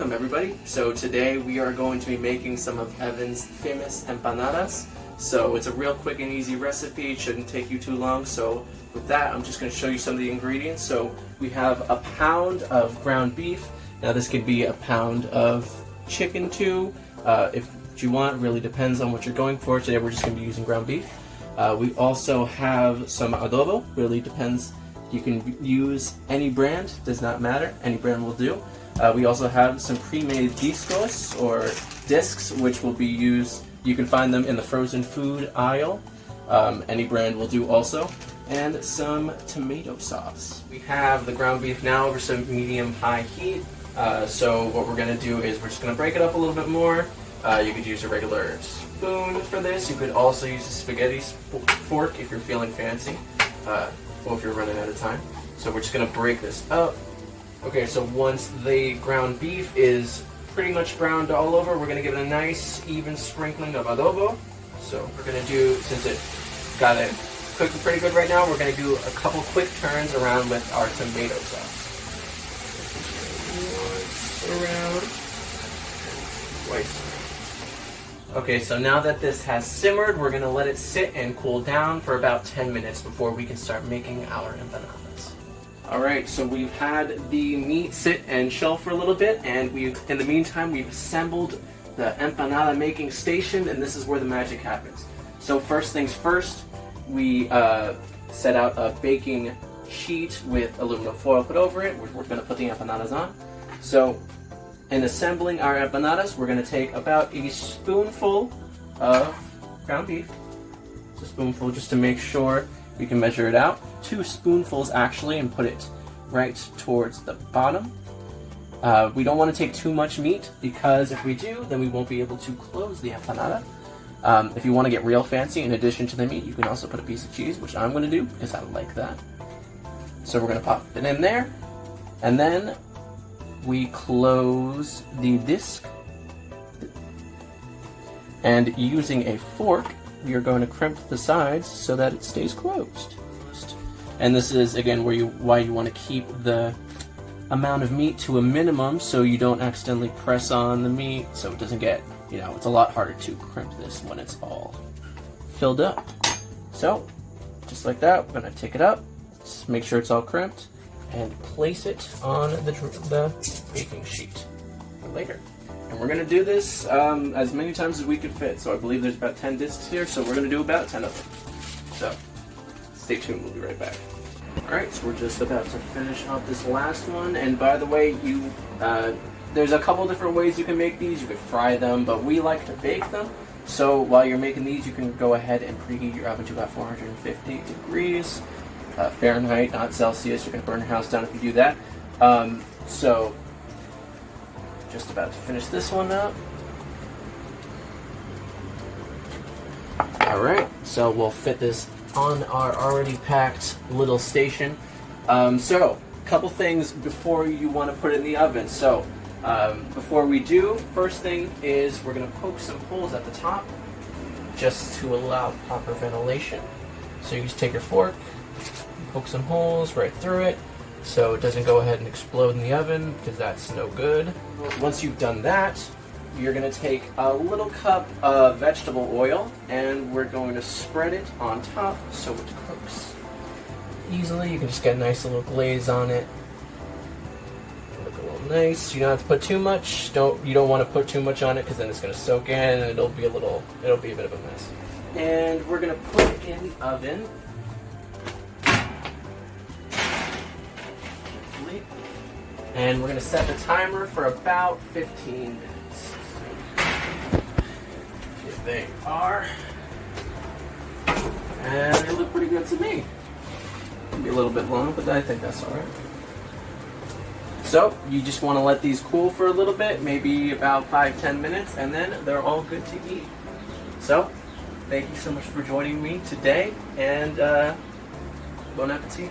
welcome everybody. So today we are going to be making some of Evan's famous empanadas. So it's a real quick and easy recipe, it shouldn't take you too long. So with that, I'm just going to show you some of the ingredients. So we have a pound of ground beef. Now this could be a pound of chicken too, if you want. It really depends on what you're going for. Today we're just going to be using ground beef. We also have some adobo, really depends. You can use any brand, does not matter, any brand will do. We also have some pre-made discos, or discs, which will be used, you can find them in the frozen food aisle. Any brand will do also. And some tomato sauce. We have the ground beef now over some medium-high heat. So what we're going to do is we're just going to break it up a little bit more. You could use a regular spoon for this. You could also use a spaghetti fork if you're feeling fancy. Or if you're running out of time. So we're just going to break this up. Okay, so once the ground beef is pretty much browned all over, we're going to give it a nice even sprinkling of adobo. So we're going to do, since it got it cooking pretty good right now, we're going to do a couple quick turns around with our tomato sauce. Once around, twice. Okay, so now that this has simmered, we're going to let it sit and cool down for about 10 minutes before we can start making our empanadas. Alright, so we've had the meat sit and chill for a little bit, and in the meantime we've assembled the empanada making station, and this is where the magic happens. So first things first, we set out a baking sheet with aluminum foil put over it. We're going to put the empanadas on. So in assembling our empanadas, we're going to take about a spoonful of ground beef. Just a spoonful just to make sure we can measure it out. 2 spoonfuls actually, and put it right towards the bottom. We don't want to take too much meat, because if we do, then we won't be able to close the empanada. If you want to get real fancy, in addition to the meat, you can also put a piece of cheese, which I'm going to do because I like that. So we're going to pop it in there, and then we close the disc, and using a fork we are going to crimp the sides so that it stays closed. And this is again why you want to keep the amount of meat to a minimum, so you don't accidentally press on the meat, so it doesn't get, it's a lot harder to crimp this when it's all filled up. So just like that, we're going to take it up, just make sure it's all crimped, and place it on the baking sheet for later. And we're going to do this as many times as we can fit. So I believe there's about 10 discs here, so we're going to do about 10 of them. So stay tuned, we'll be right back. Alright, so we're just about to finish up this last one. And by the way, there's a couple different ways you can make these. You could fry them, but we like to bake them. So while you're making these, you can go ahead and preheat your oven to about 450 degrees. Fahrenheit, not Celsius. You're going to burn your house down if you do that. So, just about to finish this one up. Alright, so we'll fit this on our already packed little station. So, a couple things before you want to put it in the oven. So, before we do, first thing is we're going to poke some holes at the top just to allow proper ventilation. So you just take your fork, poke some holes right through it so it doesn't go ahead and explode in the oven, because that's no good. Once you've done that, you're going to take a little cup of vegetable oil, and we're going to spread it on top so it cooks easily. You can just get a nice little glaze on it. Look a little nice. You don't have to put too much. You don't want to put too much on it, because then it's going to soak in and it'll be a bit of a mess. And we're going to put it in the oven. And we're going to set the timer for about 15 minutes. Here they are. And they look pretty good to me. Maybe a little bit long, but I think that's alright. So, you just want to let these cool for a little bit, maybe about 5-10 minutes, and then they're all good to eat. So, thank you so much for joining me today, and bon appetit.